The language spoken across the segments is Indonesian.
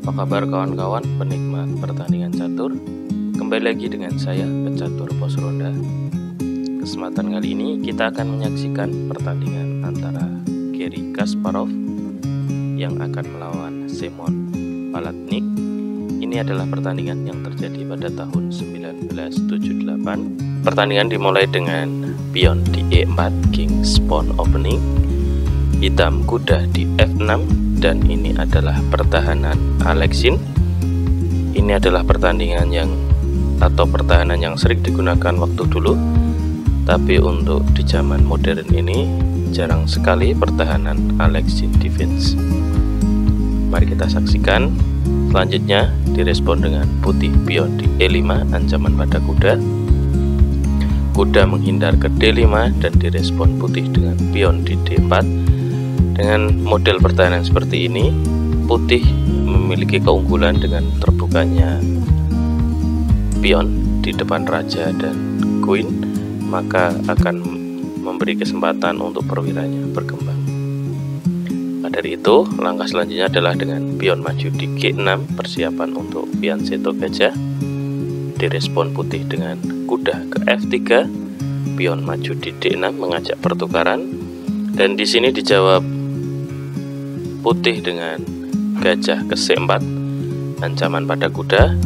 Apa kabar kawan-kawan penikmat pertandingan catur? Kembali lagi dengan saya, pecatur pos ronda. Kesempatan kali ini kita akan menyaksikan pertandingan antara Garry Kasparov yang akan melawan Szymon Palatnik. Ini adalah pertandingan yang terjadi pada tahun 1978. Pertandingan dimulai dengan pion di E4, King's Pawn opening, hitam kuda di F6, dan ini adalah pertahanan Aleksin. Ini adalah pertandingan pertahanan yang sering digunakan waktu dulu, tapi untuk di zaman modern ini jarang sekali pertahanan Aleksin defense. Mari kita saksikan. Selanjutnya direspon dengan putih pion di E5, ancaman pada kuda. Kuda menghindar ke D5 dan direspon putih dengan pion di D4. Dengan model pertahanan seperti ini, putih memiliki keunggulan dengan terbukanya pion di depan raja dan queen, maka akan memberi kesempatan untuk perwiranya berkembang. Dari itu, langkah selanjutnya adalah dengan pion maju di G6, persiapan untuk fianchetto gajah. Direspon putih dengan kuda ke F3, pion maju di D6 mengajak pertukaran, dan di sini dijawab putih dengan gajah ke C4, ancaman pada kuda.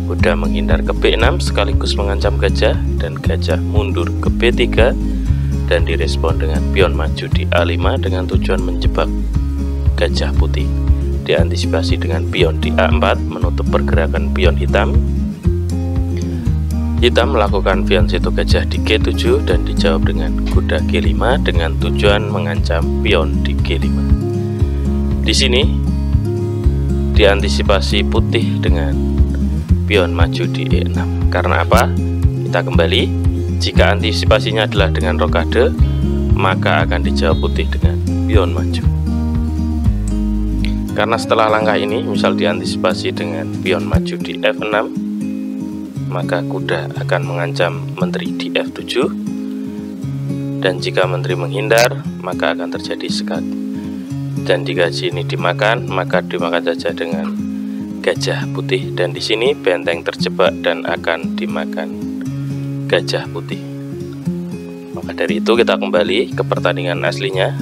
Kuda menghindar ke B6 sekaligus mengancam gajah, dan gajah mundur ke B3 dan direspon dengan pion maju di A5 dengan tujuan menjebak gajah putih. Diantisipasi dengan pion di A4 menutup pergerakan pion hitam. Hitam melakukan fianchetto gajah di G7 dan dijawab dengan kuda G5 dengan tujuan mengancam pion di G5. Di sini diantisipasi putih dengan pion maju di E6. Karena apa? Kita kembali. Jika antisipasinya adalah dengan rokade, maka akan dijawab putih dengan pion maju. Karena setelah langkah ini, misal diantisipasi dengan pion maju di F6, maka kuda akan mengancam menteri di F7. Dan jika menteri menghindar, maka akan terjadi sekat. Dan jika sini dimakan, maka dimakan saja dengan gajah putih. Dan di sini benteng terjebak dan akan dimakan gajah putih. Maka dari itu kita kembali ke pertandingan aslinya.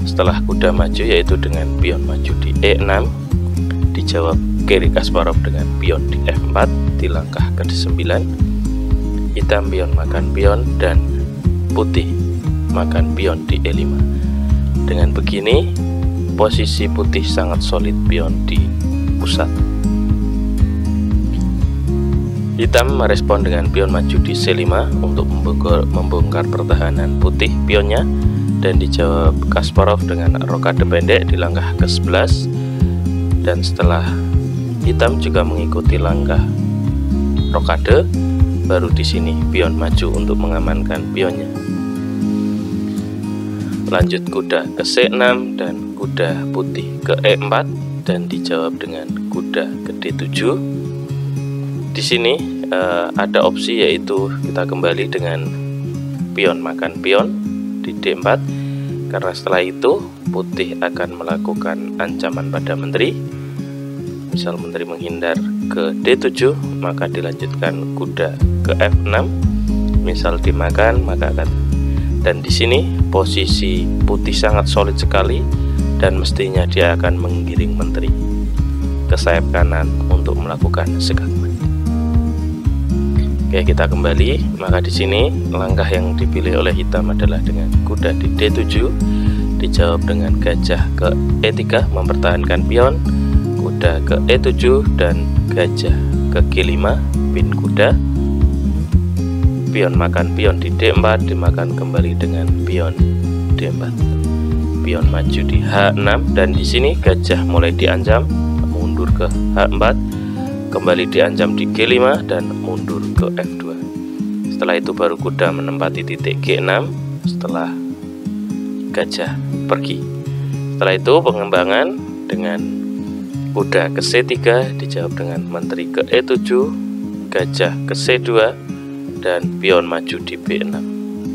Setelah kuda maju, yaitu dengan pion maju di E6, dijawab Garry Kasparov dengan pion di F4 di langkah ke-9. Hitam pion makan pion dan putih makan pion di E5. Dengan begini, posisi putih sangat solid pion di pusat. Hitam merespon dengan pion maju di C5 untuk membongkar pertahanan putih pionnya, dan dijawab Kasparov dengan rokade pendek di langkah ke-11. Dan setelah hitam juga mengikuti langkah rokade, baru di sini pion maju untuk mengamankan pionnya. Lanjut kuda ke C6 dan kuda putih ke E4 dan dijawab dengan kuda ke D7. Di sini ada opsi, yaitu kita kembali dengan pion makan pion di D4, karena setelah itu putih akan melakukan ancaman pada menteri. Misal menteri menghindar ke D7, maka dilanjutkan kuda ke F6. Misal dimakan, maka akan. Dan di sini posisi putih sangat solid sekali, dan mestinya dia akan menggiring menteri ke sayap kanan untuk melakukan segakman. Oke, kita kembali. Maka di sini langkah yang dipilih oleh hitam adalah dengan kuda di D7, dijawab dengan gajah ke E3 mempertahankan pion, kuda ke E7 dan gajah ke G5, pin kuda. Pion makan pion di D4 dimakan kembali dengan pion D4. Pion maju di H6 dan di sini gajah mulai diancam, mundur ke H4, kembali diancam di G5 dan mundur ke F2. Setelah itu baru kuda menempati titik G6 setelah gajah pergi. Setelah itu pengembangan dengan kuda ke C3 dijawab dengan menteri ke E7, gajah ke C2 dan pion maju di B6,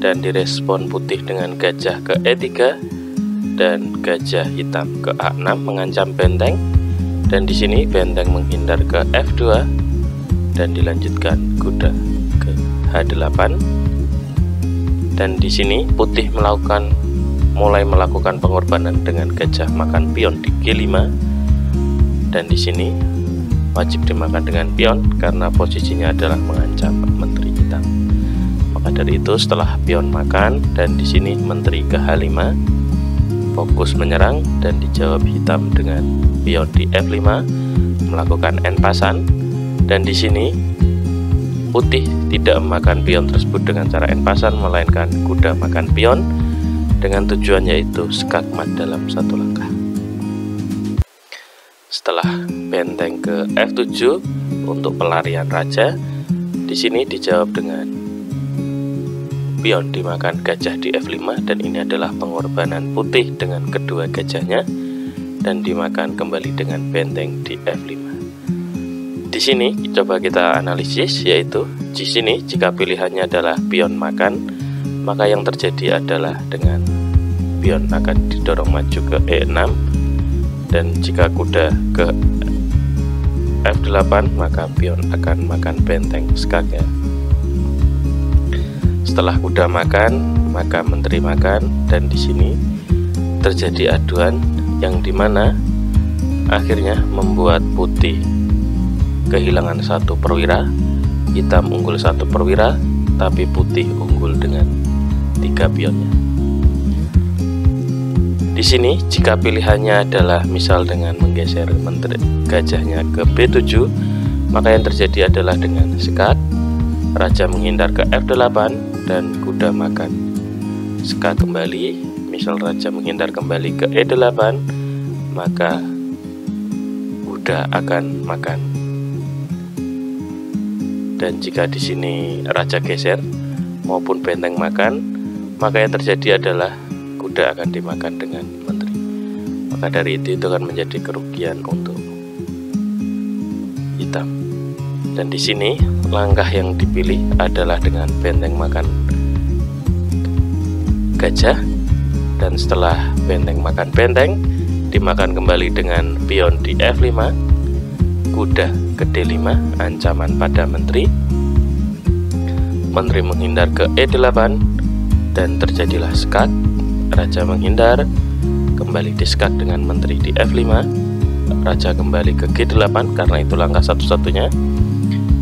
dan direspon putih dengan gajah ke E3 dan gajah hitam ke A6 mengancam benteng. Dan di sini benteng menghindar ke F2 dan dilanjutkan kuda ke H8. Dan di sini putih mulai melakukan pengorbanan dengan gajah makan pion di G5. Dan di sini wajib dimakan dengan pion karena posisinya adalah mengancam menteri hitam. Maka dari itu setelah pion makan dan di sini menteri ke H5 fokus menyerang dan dijawab hitam dengan pion di F5 melakukan N pasan. Dan di sini putih tidak memakan pion tersebut dengan cara N pasan, melainkan kuda makan pion dengan tujuan yaitu skakmat dalam satu langkah. Setelah benteng ke F7 untuk pelarian raja, di sini dijawab dengan pion dimakan gajah di F5 dan ini adalah pengorbanan putih dengan kedua gajahnya dan dimakan kembali dengan benteng di F5. Di sini coba kita analisis, yaitu di sini jika pilihannya adalah pion makan, maka yang terjadi adalah dengan pion akan didorong maju ke E6, dan jika kuda ke F8 maka pion akan makan benteng skaknya. Setelah kuda makan, maka menteri makan, dan di sini terjadi aduan yang dimana akhirnya membuat putih kehilangan satu perwira, hitam unggul satu perwira, tapi putih unggul dengan 3 pionnya. Di sini jika pilihannya adalah misal dengan menggeser menteri gajahnya ke B7, maka yang terjadi adalah dengan skak, raja menghindar ke F8 dan kuda makan skak kembali. Misal raja menghindar kembali ke E8, maka kuda akan makan. Dan jika di sini raja geser maupun benteng makan, maka yang terjadi adalah kuda akan dimakan dengan menteri. Maka dari itu akan menjadi kerugian untuk hitam. Dan di sini langkah yang dipilih adalah dengan benteng makan gajah, dan setelah benteng makan benteng dimakan kembali dengan pion di F5, kuda ke D5 ancaman pada menteri, menteri menghindar ke E8 dan terjadilah skak, raja menghindar kembali diskak dengan menteri di F5, raja kembali ke G8 karena itu langkah satu-satunya,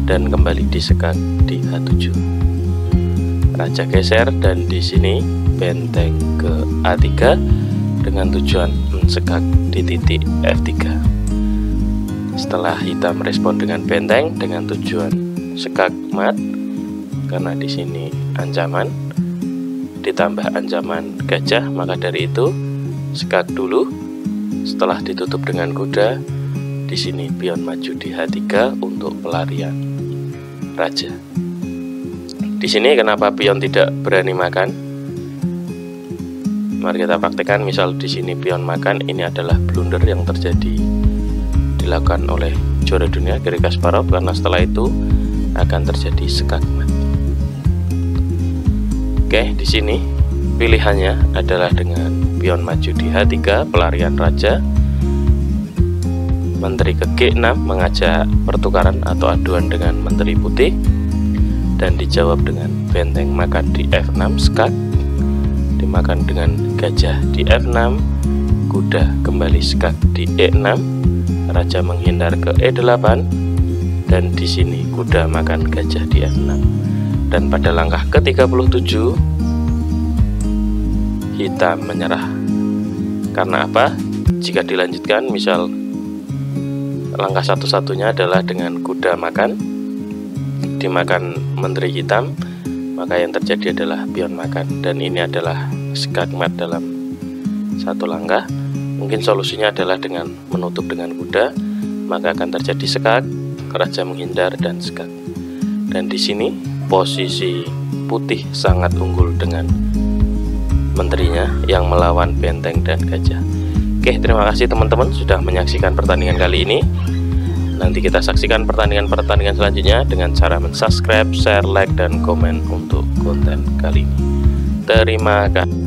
dan kembali disekak di H7. Raja geser dan di sini benteng ke A3 dengan tujuan mensekak di titik F3. Setelah hitam respon dengan benteng dengan tujuan sekak mat karena di sini ancaman ditambah ancaman gajah, maka dari itu sekak dulu. Setelah ditutup dengan kuda, di sini pion maju di H3 untuk pelarian raja. Di sini kenapa pion tidak berani makan? Mari kita praktekkan. Misal di sini pion makan, ini adalah blunder yang terjadi dilakukan oleh juara dunia Garry Kasparov karena setelah itu akan terjadi sekak mat. Oke, di sini pilihannya adalah dengan pion maju di H3 pelarian raja, menteri ke G6 mengajak pertukaran atau aduan dengan menteri putih, dan dijawab dengan benteng makan di F6 skak, dimakan dengan gajah di F6, kuda kembali skak di E6, raja menghindar ke E8, dan di sini kuda makan gajah di F6. Dan pada langkah ke-37 hitam menyerah. Karena apa? Jika dilanjutkan, misal langkah satu-satunya adalah dengan kuda makan, dimakan menteri hitam, maka yang terjadi adalah pion makan, dan ini adalah skakmat dalam satu langkah. Mungkin solusinya adalah dengan menutup dengan kuda, maka akan terjadi skak, raja menghindar dan skak. Dan di sini posisi putih sangat unggul dengan menterinya yang melawan benteng dan gajah. Oke, terima kasih teman-teman sudah menyaksikan pertandingan kali ini. Nanti kita saksikan pertandingan-pertandingan selanjutnya dengan cara mensubscribe, share, like, dan komen untuk konten kali ini. Terima kasih.